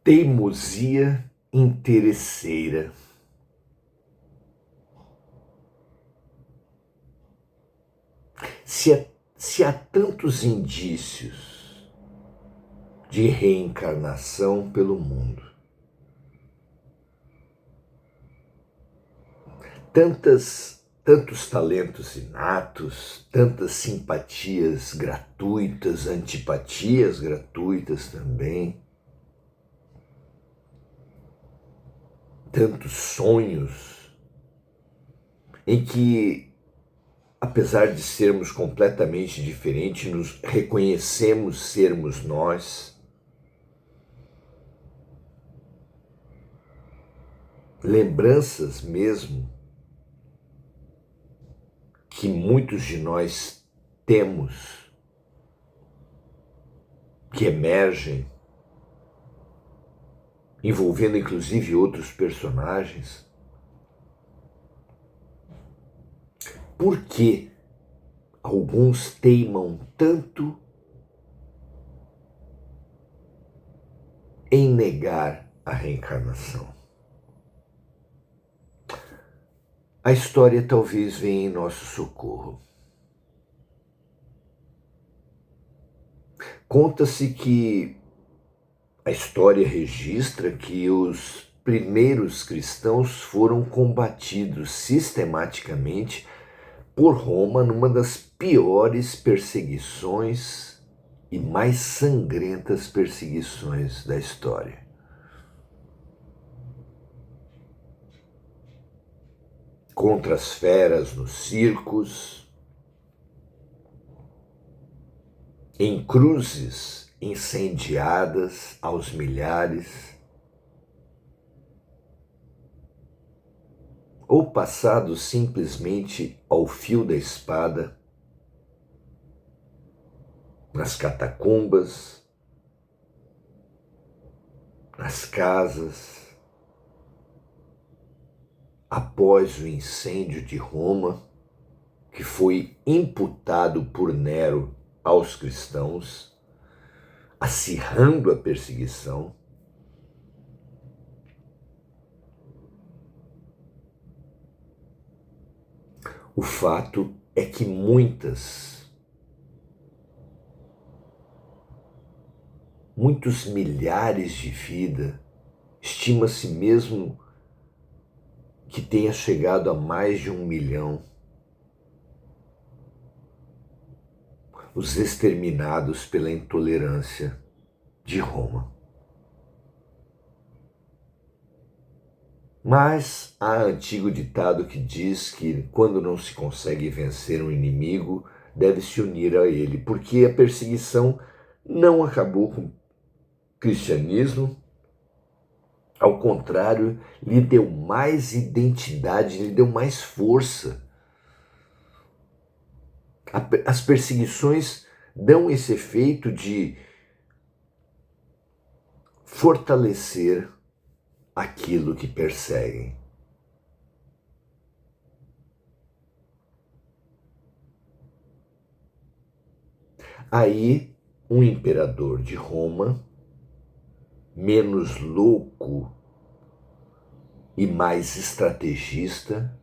Teimosia interesseira. Se há tantos indícios de reencarnação pelo mundo, tantos talentos inatos, tantas simpatias gratuitas, antipatias gratuitas também, tantos sonhos em que, apesar de sermos completamente diferentes, nos reconhecemos sermos nós. Lembranças mesmo que muitos de nós temos, que emergem, envolvendo inclusive outros personagens. Por que alguns teimam tanto em negar a reencarnação? A história talvez venha em nosso socorro. Conta-se que a história registra que os primeiros cristãos foram combatidos sistematicamente por Roma numa das piores perseguições e mais sangrentas perseguições da história. Contra as feras nos circos, em cruzes incendiadas aos milhares, ou passados simplesmente ao fio da espada, nas catacumbas, nas casas, após o incêndio de Roma, que foi imputado por Nero aos cristãos, acirrando a perseguição. O fato é que muitos milhares de vidas, estima-se mesmo que tenha chegado a mais de 1 milhão, os exterminados pela intolerância de Roma. Mas há antigo ditado que diz que quando não se consegue vencer um inimigo, deve-se unir a ele, porque a perseguição não acabou com o cristianismo, ao contrário, lhe deu mais identidade, lhe deu mais força. As perseguições dão esse efeito de fortalecer aquilo que perseguem. Aí, um imperador de Roma, menos louco e mais estrategista,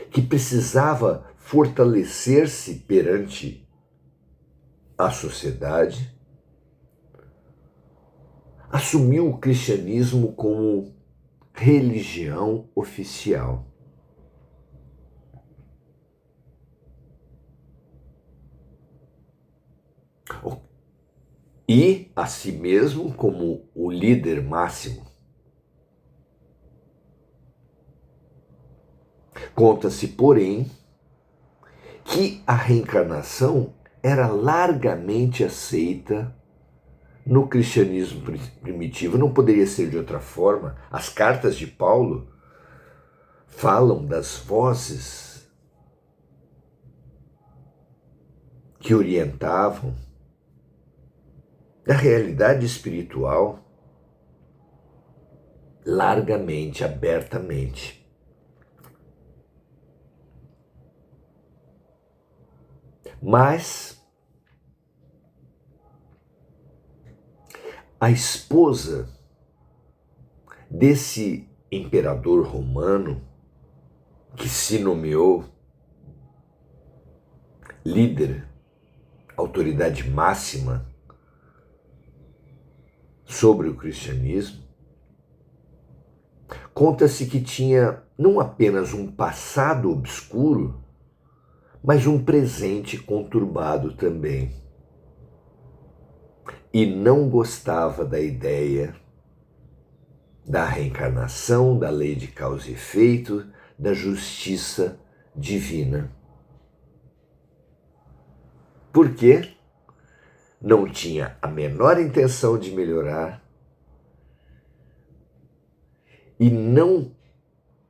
que precisava fortalecer-se perante a sociedade, assumiu o cristianismo como religião oficial. E a si mesmo como o líder máximo. Conta-se, porém, que a reencarnação era largamente aceita no cristianismo primitivo. Não poderia ser de outra forma. As cartas de Paulo falam das vozes que orientavam da realidade espiritual largamente, abertamente. Mas a esposa desse imperador romano que se nomeou líder, autoridade máxima sobre o cristianismo, conta-se que tinha não apenas um passado obscuro, mas um presente conturbado também. E não gostava da ideia da reencarnação, da lei de causa e efeito, da justiça divina. Por quê? Não tinha a menor intenção de melhorar e não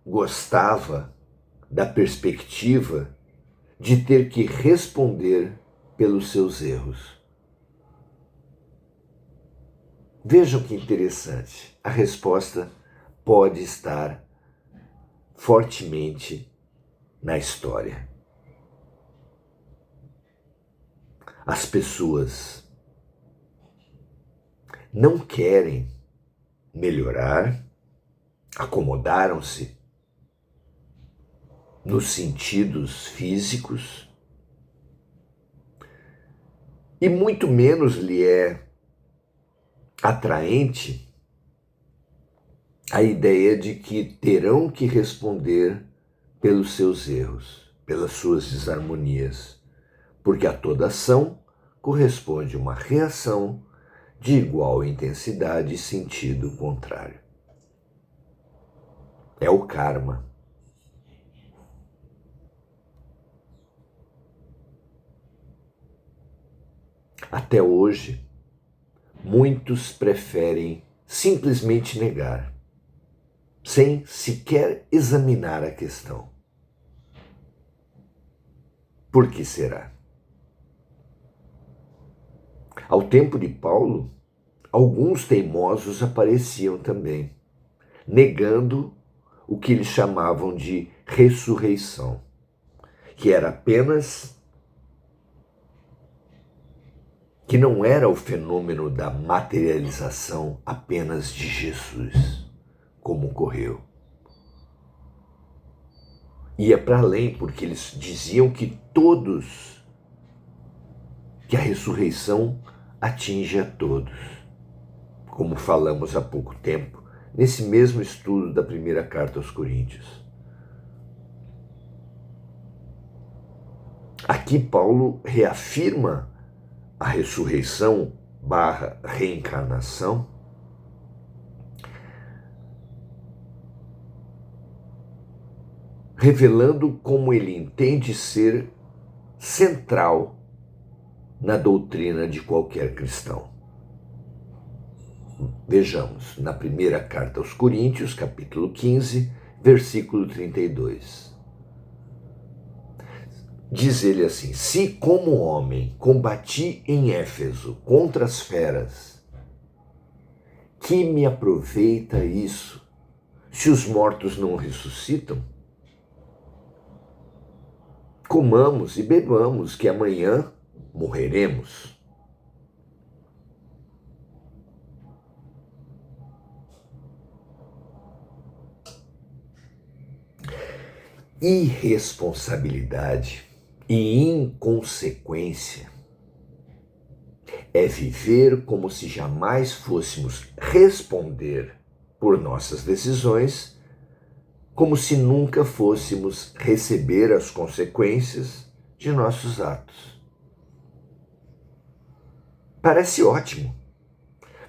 gostava da perspectiva de ter que responder pelos seus erros. Vejam que interessante, a resposta pode estar fortemente na história. As pessoas não querem melhorar, acomodaram-se nos sentidos físicos e muito menos lhe é atraente a ideia de que terão que responder pelos seus erros, pelas suas desarmonias, porque a toda ação corresponde uma reação de igual intensidade e sentido contrário. É o karma. Até hoje, muitos preferem simplesmente negar, sem sequer examinar a questão. Por que será? Ao tempo de Paulo, alguns teimosos apareciam também, negando o que eles chamavam de ressurreição, que era apenas que não era o fenômeno da materialização apenas de Jesus, como ocorreu. Ia para além, porque eles diziam que a ressurreição atinge a todos, como falamos há pouco tempo, nesse mesmo estudo da primeira carta aos Coríntios. Aqui Paulo reafirma a ressurreição / reencarnação, revelando como ele entende ser central na doutrina de qualquer cristão. Vejamos, na primeira carta aos Coríntios, capítulo 15, versículo 32. Diz ele assim: se como homem combati em Éfeso contra as feras, que me aproveita isso, se os mortos não ressuscitam? Comamos e bebamos, que amanhã morreremos. Irresponsabilidade e inconsequência é viver como se jamais fôssemos responder por nossas decisões, como se nunca fôssemos receber as consequências de nossos atos. Parece ótimo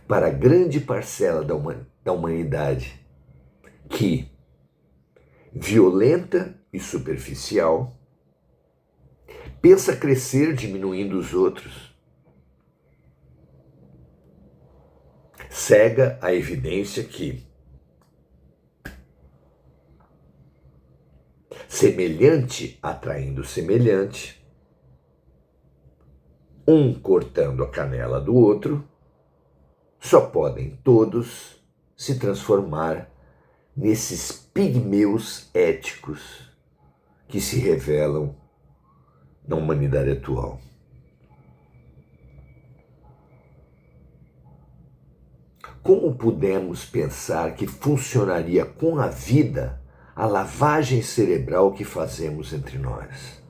para a grande parcela da humanidade que, violenta e superficial, pensa crescer diminuindo os outros, cega a evidência que semelhante atraindo semelhante, um cortando a canela do outro, só podem todos se transformar nesses pigmeus éticos que se revelam na humanidade atual. Como pudemos pensar que funcionaria com a vida a lavagem cerebral que fazemos entre nós?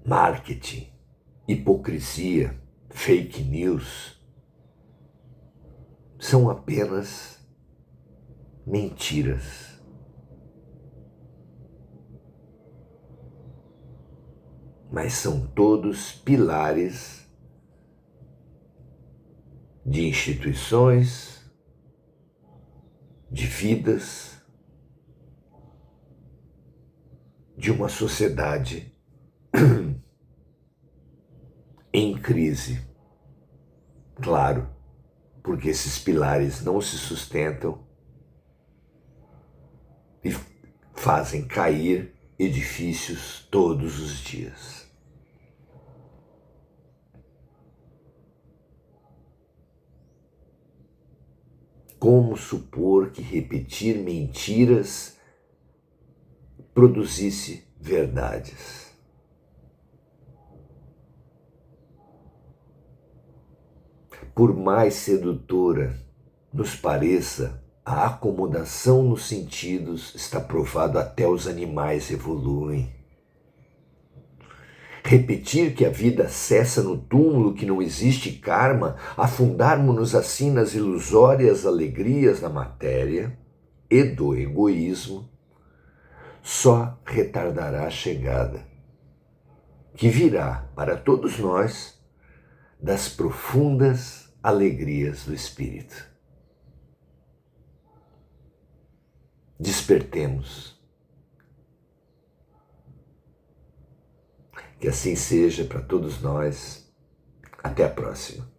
Marketing, hipocrisia, fake news são apenas mentiras. Mas são todos pilares de instituições, de vidas, de uma sociedade em crise. Claro, porque esses pilares não se sustentam e fazem cair edifícios todos os dias. Como supor que repetir mentiras produzisse verdades? Por mais sedutora nos pareça, a acomodação nos sentidos está provado até os animais evoluem. Repetir que a vida cessa no túmulo, que não existe karma, afundarmos-nos assim nas ilusórias alegrias da matéria e do egoísmo, só retardará a chegada, que virá para todos nós das profundas alegrias do Espírito. Despertemos. Que assim seja para todos nós. Até a próxima.